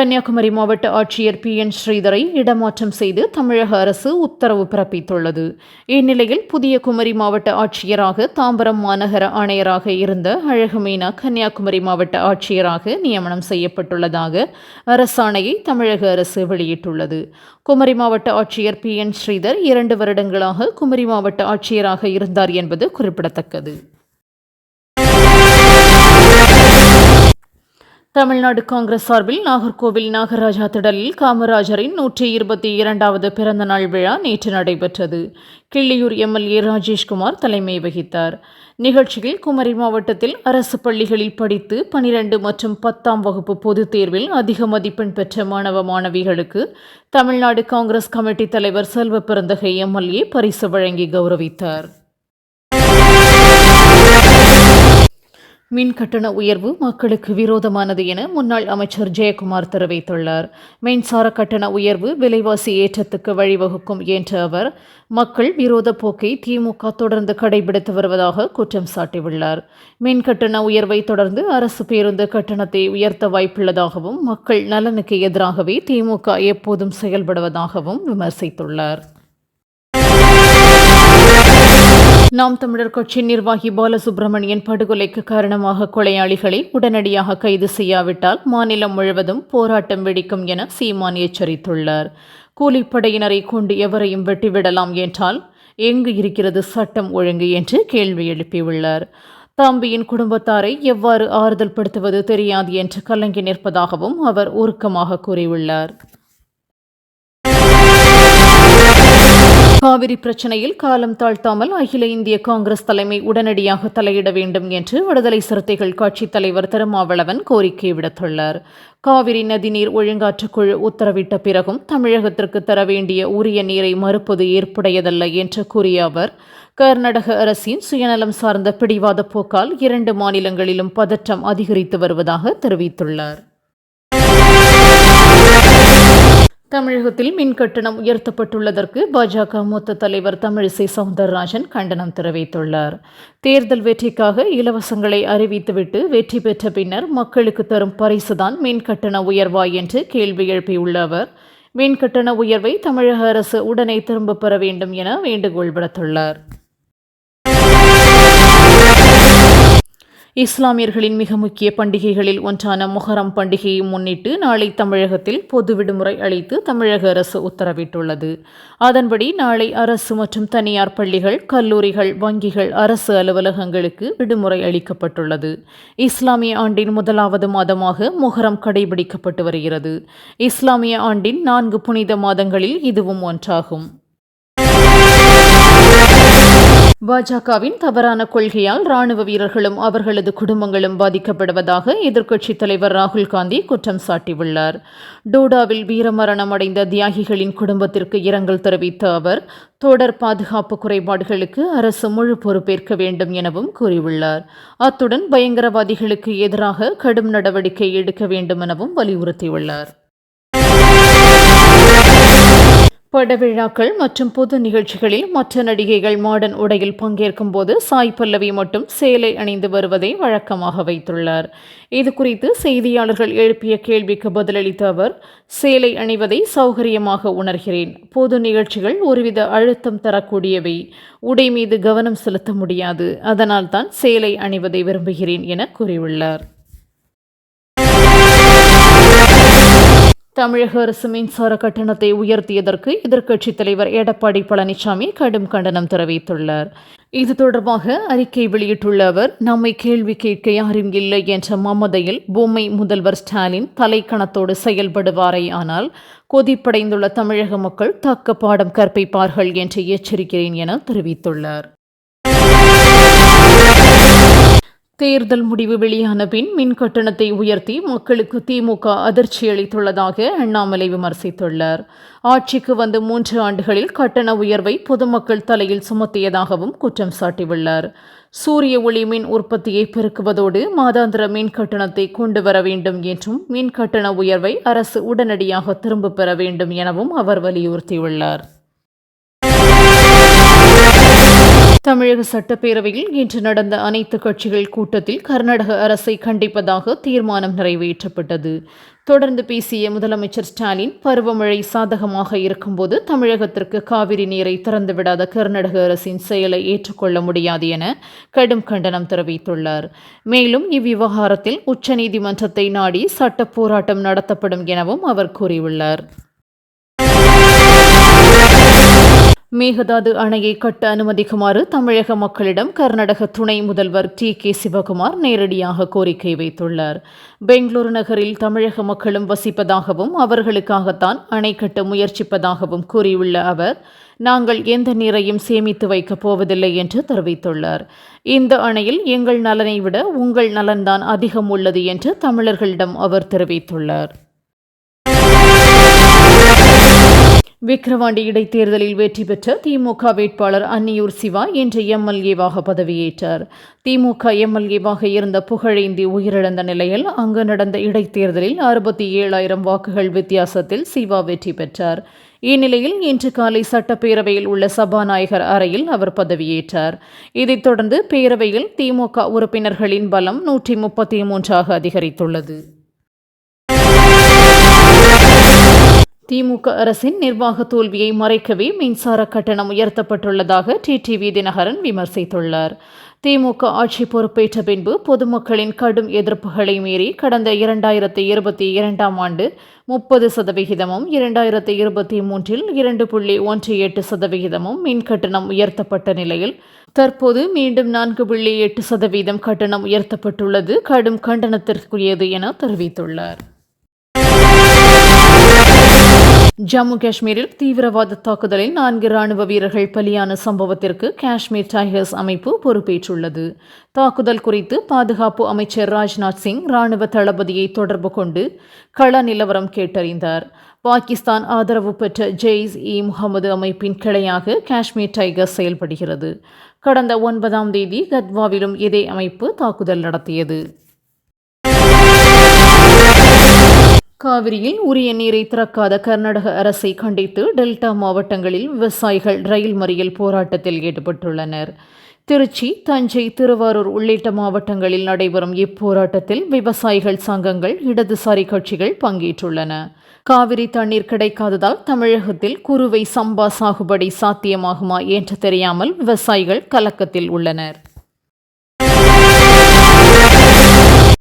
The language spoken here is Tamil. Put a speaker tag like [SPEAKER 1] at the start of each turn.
[SPEAKER 1] கன்னியாகுமரி மாவட்ட ஆட்சியர் PN ஸ்ரீதரை இடமாற்றம் செய்து தமிழக அரசு உத்தரவு பிறப்பித்துள்ளது. இந்நிலையில் புதிய குமரி மாவட்ட ஆட்சியராக தாம்பரம் மாநகர ஆணையராக இருந்த அழகுமீனா கன்னியாகுமரி மாவட்ட ஆட்சியராக நியமனம் செய்யப்பட்டுள்ளதாக அரசாணையை தமிழக அரசு வெளியிட்டுள்ளது. குமரி மாவட்ட ஆட்சியர் PN ஸ்ரீதர் 2 வருடங்களாக குமரி மாவட்ட ஆட்சியராக இருந்தார் என்பது குறிப்பிடத்தக்கது. தமிழ்நாடு காங்கிரஸ் சார்பில் நாகர்கோவில் நாகராஜா திடலில் காமராஜரின் 122வது பிறந்தநாள் விழா நேற்று நடைபெற்றது. கிள்ளியூர் MLA ராஜேஷ்குமார் தலைமை வகித்தார். நிகழ்ச்சியில் குமரி மாவட்டத்தில் அரசு பள்ளிகளில் படித்து 12 மற்றும் 10ஆம் வகுப்பு பொதுத் தேர்வில் அதிக மதிப்பெண் பெற்ற மாணவ மாணவிகளுக்கு தமிழ்நாடு காங்கிரஸ் கமிட்டி தலைவர் செல்வ பெருந்தகை MLA பரிசு வழங்கி கௌரவித்தார். மின் கட்டண உயர்வு மக்களுக்கு விரோதமானது என முன்னாள் அமைச்சர் ஜெயக்குமார் தெரிவித்துள்ளார். மின்சார கட்டண உயர்வு விலைவாசி ஏற்றத்துக்கு வழிவகுக்கும் என்ற அவர் மக்கள் விரோத போக்கை திமுக தொடர்ந்து கடைபிடித்து வருவதாக குற்றம் சாட்டியுள்ளார். மின் கட்டண உயர்வை தொடர்ந்து அரசு பேருந்து கட்டணத்தை உயர்த்த வாய்ப்புள்ளதாகவும் மக்கள் நலனுக்கு எதிராகவே திமுக எப்போதும் செயல்படுவதாகவும் விமர்சித்துள்ளார். நாம் தமிழர் கட்சி நிர்வாகி பாலசுப்ரமணியன் படுகொலைக்கு காரணமாக கொலையாளிகளை உடனடியாக கைது செய்யாவிட்டால் மாநிலம் முழுவதும் போராட்டம் வெடிக்கும் என சீமான் எச்சரித்துள்ளார். கூலிப்படையினரை கொண்டு எவரையும் வெட்டிவிடலாம் என்றால் எங்கு இருக்கிறது சட்டம் ஒழுங்கு என்று கேள்வி எழுப்பியுள்ளார். தம்பியின் குடும்பத்தாரை எவ்வாறு ஆறுதல் படுத்துவது தெரியாது என்று கலங்கி நிற்பதாகவும் அவர் உருக்கமாக கூறியுள்ளார். காவிரி பிரச்சினையில் காலம் தாழ்த்தாமல் அகில இந்திய காங்கிரஸ் தலைமை உடனடியாக தலையிட வேண்டும் என்று விடுதலை சிறுத்தைகள் கட்சித் தலைவர் திருமாவளவன் கோரிக்கை விடுத்துள்ளார். காவிரி நதிநீர் ஒழுங்காற்றுக்குழு உத்தரவிட்ட பிறகும் தமிழகத்திற்கு தர வேண்டிய உரிய நீரை மறுப்பது ஏற்புடையதல்ல என்று கூறிய அவர் கர்நாடக அரசின் சுயநலம் சார்ந்த பிடிவாத போக்கால் 2 மாநிலங்களிலும் பதற்றம் அதிகரித்து வருவதாக தெரிவித்துள்ளார். தமிழகத்தில் மின் கட்டணம் உயர்த்தப்பட்டுள்ளதற்கு பாஜக மூத்த தலைவர் தமிழிசை சவுந்தரராஜன் கண்டனம் தெரிவித்துள்ளார். தேர்தல் வெற்றிக்காக இலவசங்களை அறிவித்துவிட்டு வெற்றி பெற்ற பின்னர் மக்களுக்கு தரும் பரிசுதான் மின் கட்டண உயர்வா என்று கேள்வி எழுப்பியுள்ள அவர் மின் கட்டண உயர்வை தமிழக அரசு உடனே திரும்பப் பெற வேண்டும் என வேண்டுகோள் விடுத்துள்ளார். இஸ்லாமியர்களின் மிக முக்கிய பண்டிகைகளில் ஒன்றான மொஹரம் பண்டிகையை முன்னிட்டு நாளை தமிழகத்தில் பொது விடுமுறை அளித்து தமிழக அரசு உத்தரவிட்டுள்ளது. அதன்படி நாளை அரசு மற்றும் தனியார் பள்ளிகள், கல்லூரிகள், வங்கிகள், அரசு அலுவலகங்களுக்கு விடுமுறை அளிக்கப்பட்டுள்ளது. இஸ்லாமிய ஆண்டின் 1வது மாதமாக மொஹரம் கடைபிடிக்கப்பட்டு வருகிறது. இஸ்லாமிய ஆண்டின் 4 புனித மாதங்களில் இதுவும் ஒன்றாகும். பாஜகவின் தவறான கொள்கையால் ராணுவ வீரர்களும் அவர்களது குடும்பங்களும் பாதிக்கப்படுவதாக எதிர்க்கட்சித் தலைவர் ராகுல் காந்தி குற்றம் சாட்டியுள்ளார். டோடாவில் வீரமரணம் அடைந்த தியாகிகளின் குடும்பத்திற்கு இரங்கல் தெரிவித்த அவர் தொடர் பாதுகாப்பு குறைபாடுகளுக்கு அரசு முழு பொறுப்பேற்க வேண்டும் எனவும் கூறியுள்ளார். அத்துடன் பயங்கரவாதிகளுக்கு எதிராக கடும் நடவடிக்கை எடுக்க வேண்டும் எனவும் வலியுறுத்தியுள்ளார். படவிழாக்கள் மற்றும் பொது நிகழ்ச்சிகளில் மற்ற நடிகைகள் மாடர்ன் உடையில் பங்கேற்கும் போது சாய் பல்லவி மட்டும் சேலை அணிந்து வருவதை வழக்கமாக வைத்துள்ளார். இதுகுறித்து செய்தியாளர்கள் எழுப்பிய கேள்விக்கு பதிலளித்த அவர் சேலை அணிவதை சௌகரியமாக உணர்கிறேன். பொது நிகழ்ச்சிகள் ஒருவித அழுத்தம் தரக்கூடியவை. உடை மீது கவனம் செலுத்த முடியாது. அதனால் தான் சேலை அணிவதை விரும்புகிறேன் என கூறியுள்ளார். தமிழக அரசு மின்சார கட்டணத்தை உயர்த்தியதற்கு எதிர்க்கட்சித் தலைவர் எடப்பாடி பழனிசாமி கடும் கண்டனம் தெரிவித்துள்ளார். இது தொடர்பாக அறிக்கை வெளியிட்டுள்ள அவர் நம்மை கேள்வி கேட்க யாரும் இல்லை என்ற மமதையில் பொம்மை முதல்வர் ஸ்டாலின் தலைக்கணத்தோடு செயல்படுவாரே ஆனால் கொதிப்படைந்துள்ள தமிழக மக்கள் தக்க பாடம் கற்பிப்பார்கள் என்று எச்சரிக்கிறேன் என தெரிவித்துள்ளார். தேர்தல் முடிவு வெளியான பின் மின் கட்டணத்தை உயர்த்தி மக்களுக்கு திமுக அதிர்ச்சி அளித்துள்ளதாக அண்ணாமலை விமர்சித்துள்ளார். ஆட்சிக்கு வந்து 3 ஆண்டுகளில் கட்டண உயர்வை பொதுமக்கள் தலையில் சுமத்தியதாகவும் குற்றம் சாட்டியுள்ளார். சூரிய ஒளி மின் உற்பத்தியை பெருக்குவதோடு மாதாந்திர மின் கட்டணத்தை கொண்டு வர வேண்டும் என்றும் மின் கட்டண உயர்வை அரசு உடனடியாக திரும்பப் பெற வேண்டும் எனவும் அவர் வலியுறுத்தியுள்ளார். தமிழக சட்டப்பேரவையில் இன்று நடந்த அனைத்து கட்சிகள் கூட்டத்தில் கர்நாடக அரசை கண்டிப்பதாக தீர்மானம் நிறைவேற்றப்பட்டது. தொடர்ந்து பேசிய முதலமைச்சர் ஸ்டாலின், பருவமழை சாதகமாக இருக்கும்போது தமிழகத்திற்கு காவிரி நீரை திறந்துவிடாத கர்நாடக அரசின் செயலை ஏற்றுக்கொள்ள முடியாது என கடும் கண்டனம் தெரிவித்துள்ளார். மேலும் இவ்விவகாரத்தில் உச்சநீதிமன்றத்தை நாடி சட்ட போராட்டம் நடத்தப்படும் எனவும் அவர் கூறியுள்ளார். மேகதாது அணையை கட்ட அனுமதிக்குமாறு தமிழக மக்களிடம் கர்நாடக துணை முதல்வர் டி.கே. சிவகுமார் நேரடியாக கோரிக்கை வைத்துள்ளார். பெங்களூரு நகரில் தமிழக மக்களும் வசிப்பதாகவும் அவர்களுக்காகத்தான் அணை கட்ட முயற்சிப்பதாகவும் கூறியுள்ள அவர், நாங்கள் எந்த நீரையும் சேமித்து வைக்கப் போவதில்லை என்று தெரிவித்துள்ளார். இந்த அணையில் எங்கள் நலனை விட உங்கள் நலன்தான் அதிகம் உள்ளது என்று தமிழர்களிடம் அவர் தெரிவித்துள்ளார். விக்கிரவாண்டி இடைத்தேர்தலில் வெற்றி பெற்ற திமுக வேட்பாளர் அன்னியூர் சிவா இன்று எம்எல்ஏவாக பதவியேற்றார். திமுக எம்எல்ஏவாக இருந்த புகழேந்தி உயிரிழந்த நிலையில் அங்கு நடந்த இடைத்தேர்தலில் 67,000 வாக்குகள் வித்தியாசத்தில் சிவா வெற்றி பெற்றார். இந்நிலையில் இன்று காலை சட்டப்பேரவையில் உள்ள சபாநாயகர் அறையில் அவர் பதவியேற்றார். இதைத் தொடர்ந்து பேரவையில் திமுக உறுப்பினர்களின் பலம் 133ஆக அதிகரித்துள்ளது. திமுக அரசின் நிர்வாக தோல்வியை மறைக்கவே மின்சார கட்டணம் உயர்த்தப்பட்டுள்ளதாக டிடிவி தினகரன் விமர்சித்துள்ளார். திமுக ஆட்சி பொறுப்பேற்ற பின்பு பொதுமக்களின் கடும் எதிர்ப்புகளை மீறி கடந்த 2022ஆம் ஆண்டு 30%, 2023இல் 2.18% மின் கட்டணம் உயர்த்தப்பட்ட நிலையில் தற்போது மீண்டும் 4.8% கட்டணம் உயர்த்தப்பட்டுள்ளது கடும் கண்டனத்திற்குரியது என தெரிவித்துள்ளார். ஜம்மு காஷ்மீரில் தீவிரவாத தாக்குதலில் 4 ராணுவ வீரர்கள் பலியான சம்பவத்திற்கு காஷ்மீர் டைகர்ஸ் அமைப்பு பொறுப்பேற்றுள்ளது. தாக்குதல் குறித்து பாதுகாப்பு அமைச்சர் ராஜ்நாத் சிங் ராணுவ தளபதியை தொடர்பு கொண்டு கள நிலவரம் கேட்டறிந்தார். பாகிஸ்தான் ஆதரவு பெற்ற ஜெய்ஷ்-இ-முகமது அமைப்பின் கிளையாக காஷ்மீர் டைகர்ஸ் செயல்படுகிறது. கடந்த 9ஆம் தேதி கத்வாவிலும் இதே அமைப்பு தாக்குதல் நடத்தியது. காவிரியில் உரிய நீரை திறக்காத கர்நாடக அரசை கண்டித்து டெல்டா மாவட்டங்களில் விவசாயிகள் ரயில் மறியல் போராட்டத்தில் ஈடுபட்டுள்ளனர். திருச்சி, தஞ்சை, திருவாரூர் உள்ளிட்ட மாவட்டங்களில் நடைபெறும் இப்போராட்டத்தில் விவசாயிகள் சங்கங்கள், இடதுசாரி கட்சிகள் பங்கேற்றுள்ளன. காவிரி தண்ணீர் கிடைக்காததால் தமிழகத்தில் குறுவை சம்பா சாகுபடி சாத்தியமாகுமா என்று தெரியாமல் விவசாயிகள் கலக்கத்தில் உள்ளனர்.